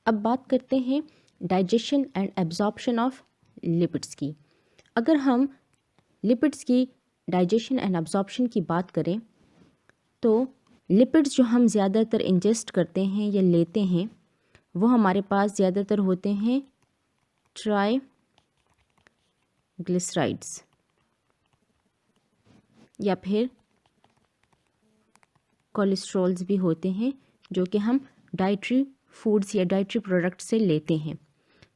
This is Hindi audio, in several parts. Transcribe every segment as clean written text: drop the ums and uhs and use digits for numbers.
अब बात करते हैं digestion and absorption of lipids की। अगर हम लिपिड्स की डाइजेशन एंड एब्जॉर्प्शन की बात करें तो लिपिड्स जो हम ज़्यादातर इंजेस्ट करते हैं या लेते हैं वो हमारे पास ज़्यादातर होते हैं ट्राइग्लिसराइड्स या फिर कोलेस्ट्रॉल्स भी होते हैं जो कि हम डाइटरी फूड्स या डाइटरी प्रोडक्ट से लेते हैं।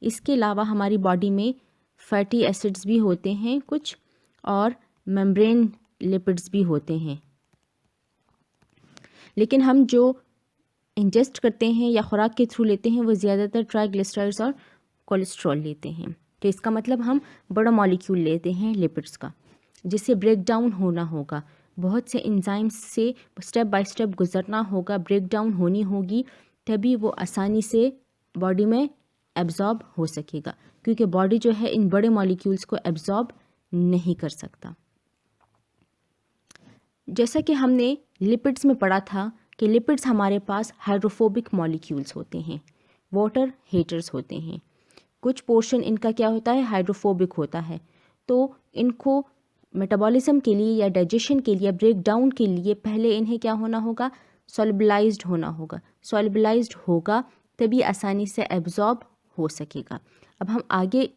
इसके अलावा हमारी बॉडी में फैटी एसिड्स भी होते हैं कुछ और मेम्ब्रेन लिपिड्स भी होते हैं, लेकिन हम जो इंजेस्ट करते हैं या खुराक के थ्रू लेते हैं वो ज़्यादातर ट्राइग्लिसराइड्स और कोलेस्ट्रॉल लेते हैं। तो इसका मतलब हम बड़ा मॉलिक्यूल लेते हैं लिपिड्स का, जिसे ब्रेक डाउन होना होगा, बहुत से एंजाइम्स से स्टेप बाय स्टेप गुजरना होगा, ब्रेक डाउन होनी होगी, तभी वो आसानी से बॉडी में एब्जॉर्ब हो सकेगा, क्योंकि बॉडी जो है इन बड़े मॉलिक्यूल्स को एब्जॉर्ब नहीं कर सकता। जैसा कि हमने लिपिड्स में पढ़ा था कि लिपिड्स हमारे पास हाइड्रोफोबिक मॉलिक्यूल्स होते हैं, वाटर हेटर्स होते हैं। कुछ पोर्शन इनका क्या होता है, हाइड्रोफोबिक होता है, तो इनको मेटाबॉलिज्म के लिए या डाइजेशन के लिए, ब्रेक डाउन के लिए पहले इन्हें क्या होना होगा, सॉल्युबलाइज्ड होना होगा। सॉल्युबलाइज्ड होगा तभी आसानी से एब्जॉर्ब हो सकेगा। अब हम आगे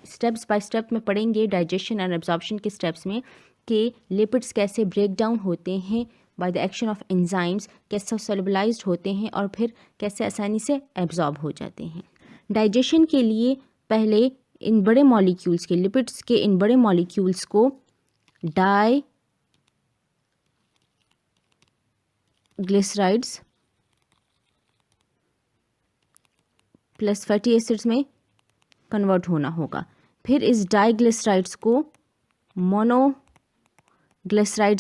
स्टेप्स बाय स्टेप में पढ़ेंगे डाइजेशन एंड एब्जॉर्प्शन के स्टेप्स में कि लिपिड्स कैसे ब्रेक डाउन होते हैं by the action of enzymes, कैसे सॉल्युबलाइज्ड होते हैं और फिर कैसे आसानी से एब्जॉर्ब हो जाते हैं। डाइजेशन के लिए पहले इन बड़े मॉलिक्यूल्स के, लिपिड्स के इन बड़े मॉलिक्यूल्स को डाइग्लिसराइड्स प्लस फैटी एसिड्स में कन्वर्ट होना होगा। फिर इस डाइग्लिसराइड्स को मोनोग्लिसराइड्स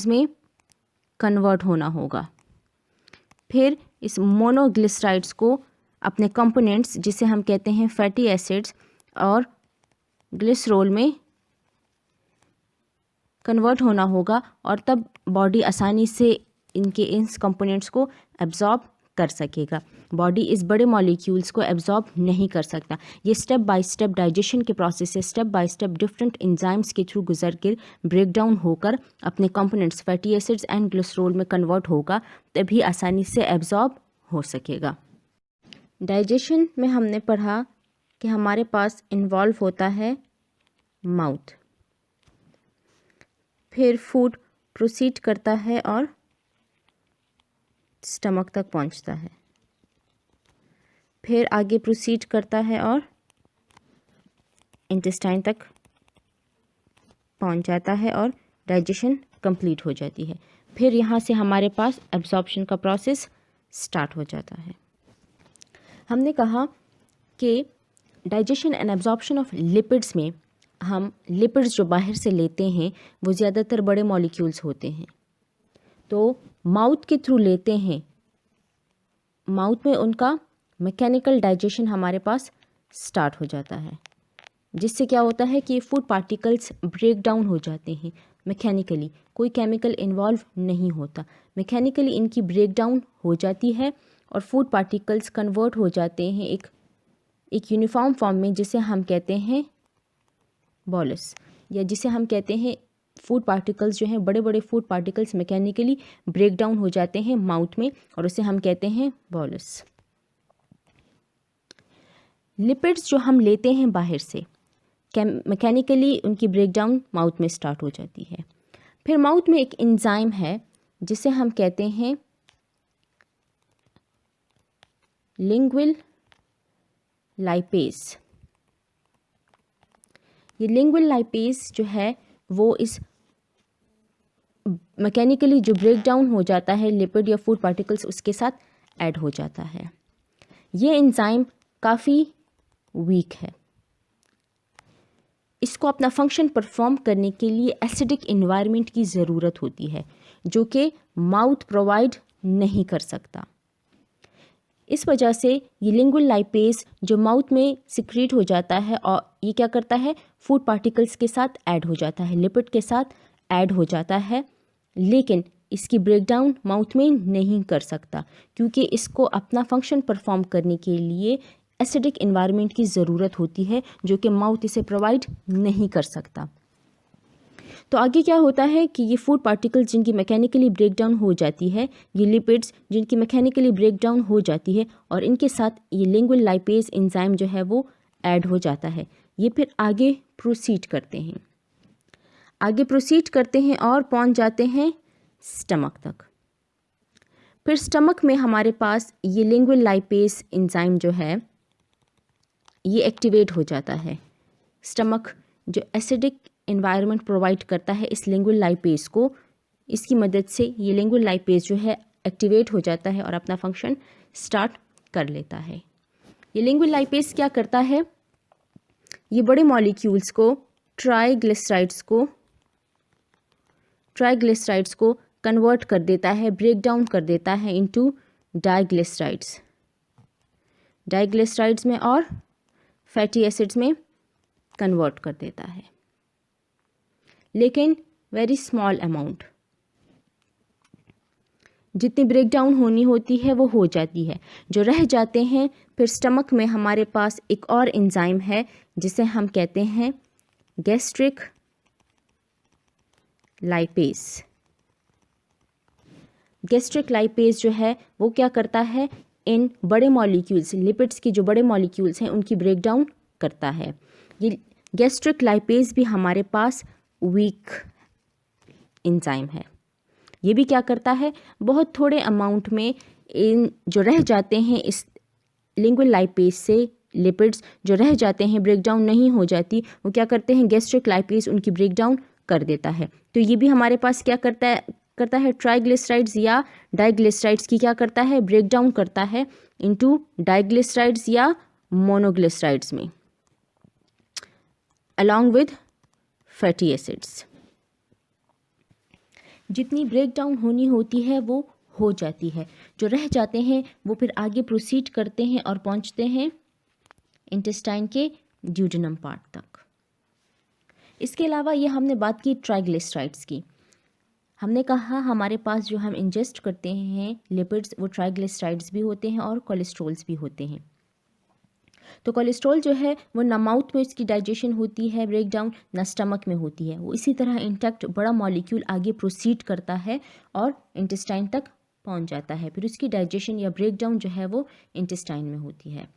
में कन्वर्ट होना होगा। फिर इस मोनोग्लिसराइड्स को अपने कंपोनेंट्स, जिसे हम कहते हैं फैटी एसिड्स और ग्लिसरॉल में कन्वर्ट होना होगा, और तब बॉडी आसानी से इनके इन कंपोनेंट्स को एब्जॉर्ब कर सकेगा। बॉडी इस बड़े मॉलिक्यूल्स को एब्जॉर्ब नहीं कर सकता। ये स्टेप बाय स्टेप डाइजेशन के प्रोसेस से step by step different enzymes के थ्रू गुजर कर ब्रेक डाउन होकर अपने components fatty acids and glycerol में कन्वर्ट होगा, तभी आसानी से एब्जॉर्ब हो सकेगा। डाइजेशन में हमने पढ़ा कि हमारे पास इन्वॉल्व होता है माउथ, फिर फूड प्रोसीड करता है और स्टमक तक पहुंचता है, फिर आगे प्रोसीड करता है और इंटेस्टाइन तक पहुंच जाता है और डाइजेशन कंप्लीट हो जाती है। फिर यहाँ से हमारे पास एब्जॉर्प्शन का प्रोसेस स्टार्ट हो जाता है। हमने कहा कि digestion and absorption of lipids में हम लिपिड्स जो बाहर से लेते हैं वो ज़्यादातर बड़े मॉलिक्यूल्स होते हैं, तो माउथ के थ्रू लेते हैं। माउथ में उनका मैकेनिकल डाइजेशन हमारे पास स्टार्ट हो जाता है, जिससे क्या होता है कि फूड पार्टिकल्स ब्रेक डाउन हो जाते हैं मैकेनिकली, कोई केमिकल इन्वॉल्व नहीं होता, मैकेनिकली इनकी ब्रेक डाउन हो जाती है और फूड पार्टिकल्स कन्वर्ट हो जाते हैं एक यूनिफॉर्म फॉर्म में, जिसे हम कहते हैं बॉलस, या जिसे हम कहते हैं फूड पार्टिकल्स जो हैं, बड़े बड़े food particles mechanically break down हो जाते हैं माउथ में और उसे हम कहते हैं बॉलस। लिपिड्स जो हम लेते हैं बाहर से, मैकेनिकली उनकी ब्रेक डाउन माउथ में स्टार्ट हो जाती है। फिर माउथ में एक एंजाइम है जिसे हम कहते हैं लिंगुअल लाइपेज। ये लिंगुअल लाइपेज जो है वो इस मैकेनिकली जो ब्रेक डाउन हो जाता है लिपिड या फूड पार्टिकल्स, उसके साथ ऐड हो जाता है। ये एंजाइम काफ़ी वीक है, इसको अपना फंक्शन परफॉर्म करने के लिए एसिडिक एनवायरनमेंट की ज़रूरत होती है, जो कि माउथ प्रोवाइड नहीं कर सकता। इस वजह से ये लिंगुअल लाइपेज जो माउथ में सिक्रीट हो जाता है और ये क्या करता है, फूड पार्टिकल्स के साथ ऐड हो जाता है, लिपिड के साथ ऐड हो जाता है, लेकिन इसकी ब्रेकडाउन माउथ में नहीं कर सकता, क्योंकि इसको अपना फंक्शन परफॉर्म करने के लिए एसिडिक इन्वायरमेंट की ज़रूरत होती है जो कि माउथ इसे प्रोवाइड नहीं कर सकता। तो आगे क्या होता है कि ये फूड पार्टिकल्स जिनकी मैकेनिकली ब्रेकडाउन हो जाती है, ये लिपिड्स जिनकी मैकेनिकली ब्रेकडाउन हो जाती है और इनके साथ ये लिंगुअल लाइपेज एंजाइम जो है वो ऐड हो जाता है। ये फिर आगे प्रोसीड करते हैं और पहुंच जाते हैं स्टमक तक। फिर स्टमक में हमारे पास ये लिंगुअल लाइपेज एंजाइम जो है ये एक्टिवेट हो जाता है। स्टमक जो एसिडिक एनवायरनमेंट प्रोवाइड करता है इस लिंगुअल लाइपेज को, इसकी मदद से ये लिंगुअल लाइपेज जो है एक्टिवेट हो जाता है और अपना फंक्शन स्टार्ट कर लेता है। ये लिंगुअल लाइपेज क्या करता है, ये बड़े मॉलिक्यूल्स को ट्राइग्लिसराइड्स को कन्वर्ट कर देता है, ब्रेक डाउन कर देता है इनटू डाइग्लिसराइड्स में और फैटी एसिड्स में कन्वर्ट कर देता है, लेकिन वेरी स्मॉल अमाउंट। जितनी ब्रेक डाउन होनी होती है वो हो जाती है, जो रह जाते हैं फिर स्टमक में हमारे पास एक और एंजाइम है जिसे हम कहते हैं गैस्ट्रिक लाइपेज। गैस्ट्रिक लाइपेज जो है वो क्या करता है, इन बड़े मॉलिक्यूल्स, लिपिड्स की जो बड़े मॉलिक्यूल्स हैं उनकी ब्रेक डाउन करता है। ये गैस्ट्रिक लाइपेज भी हमारे पास वीक एंजाइम है। ये भी क्या करता है, बहुत थोड़े अमाउंट में इन जो रह जाते हैं इस लिंगुअल लाइपेज से लिपिड्स जो रह जाते हैं, ब्रेक डाउन नहीं हो जाती, वो क्या करते हैं, गैस्ट्रिक लाइपेज उनकी ब्रेक डाउन कर देता है। तो ये भी हमारे पास क्या करता है ट्राइग्लिसराइड्स या डाइग्लिसराइड्स की क्या करता है, ब्रेक डाउन करता है इनटू डाइग्लिसराइड्स या मोनोग्लिसराइड्स में अलॉन्ग विद फैटी एसिड्स। जितनी ब्रेक डाउन होनी होती है वो हो जाती है, जो रह जाते हैं वो फिर आगे प्रोसीड करते हैं और पहुंचते हैं इंटेस्टाइन के ड्यूडेनम पार्ट तक। इसके अलावा ये हमने बात की ट्राइग्लिसराइड्स की। हमने कहा हमारे पास जो हम इंजेस्ट करते हैं लिपिड्स वो ट्राइग्लिसराइड्स भी होते हैं और कोलेस्ट्रॉल्स भी होते हैं। तो कोलेस्ट्रॉल जो है वो ना माउथ में इसकी डाइजेशन होती है ब्रेक डाउन, ना स्टमक में होती है, वो इसी तरह इंटैक्ट बड़ा मॉलिक्यूल आगे प्रोसीड करता है और इंटेस्टाइन तक पहुंच जाता है। फिर उसकी डाइजेशन या ब्रेक डाउन जो है वो इंटेस्टाइन में होती है।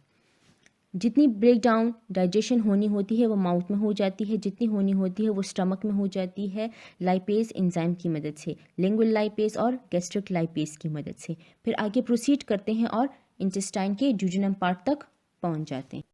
जितनी ब्रेक डाउन डाइजेशन होनी होती है वो माउथ में हो जाती है, जितनी होनी होती है वो स्टमक में हो जाती है लाइपेज एंजाइम की मदद से, लिंगुअल लाइपेज और गैस्ट्रिक लाइपेज की मदद से। फिर आगे प्रोसीड करते हैं और इंटेस्टाइन के ड्यूडेनम पार्ट तक पहुंच जाते हैं।